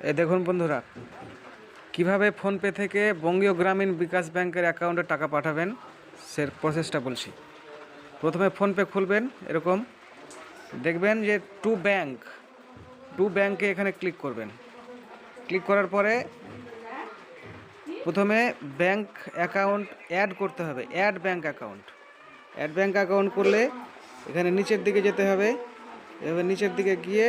এই দেখুন বন্ধুরা, কিভাবে ফোনপে থেকে বঙ্গীয় গ্রামীণ বিকাশ ব্যাংকের অ্যাকাউন্টে টাকা পাঠাবেন সে প্রসেসটা বলছি। প্রথমে ফোনপে খুলবেন, এরকম দেখবেন যে টু ব্যাংকে এখানে ক্লিক করবেন। ক্লিক করার পরে প্রথমে ব্যাংক অ্যাকাউন্ট অ্যাড করতে হবে, অ্যাড ব্যাংক অ্যাকাউন্ট করলে এখানে নিচের দিকে যেতে হবে। এবার নিচের দিকে গিয়ে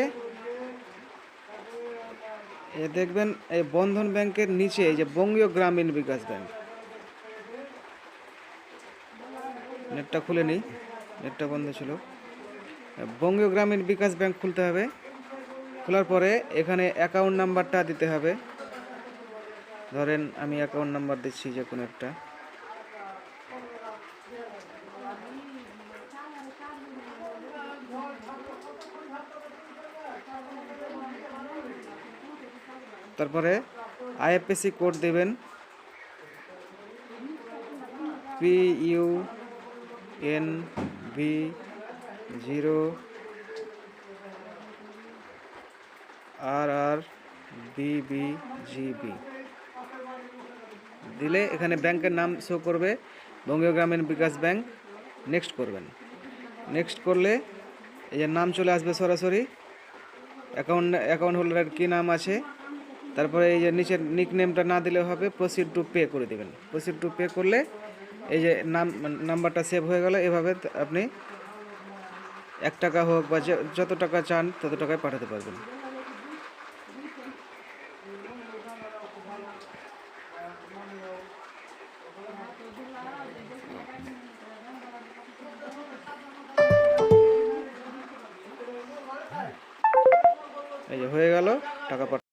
দেখবেন এই বন্ধন ব্যাংকের নিচে এই যে বঙ্গীয় গ্রামীণ বিকাশ ব্যাংক, নেটটা খুলে নিই, নেটটা বন্ধ ছিল। বঙ্গীয় গ্রামীণ বিকাশ ব্যাংক খুলতে হবে। খোলার পরে এখানে অ্যাকাউন্ট নাম্বারটা দিতে হবে। ধরেন আমি অ্যাকাউন্ট নাম্বার দিচ্ছি যে কোনো একটা। তারপরে আইএফএসসি কোড দেবেন, PUNV 0RRBBGB দিলে এখানে ব্যাংকের নাম শো করবে, বঙ্গীয় গ্রামীণ বিকাশ ব্যাংক। নেক্সট করবেন। নেক্সট করলে এই যে নাম চলে আসবে সরাসরি, অ্যাকাউন্ট হোল্ডারের কী নাম আছে। তারপরে এই যে নিচের নিক নেমটা না দিলে হবে, প্রসিড টু পে করে দেবেন। প্রসিড টু পে করলে এই যে নাম্বারটা সেভ হয়ে গেল। এভাবে আপনি 1 টাকা হোক বা যত টাকা চান তত টাকায় পাঠাতে পারবেন। এই যে হয়ে গেল টাকা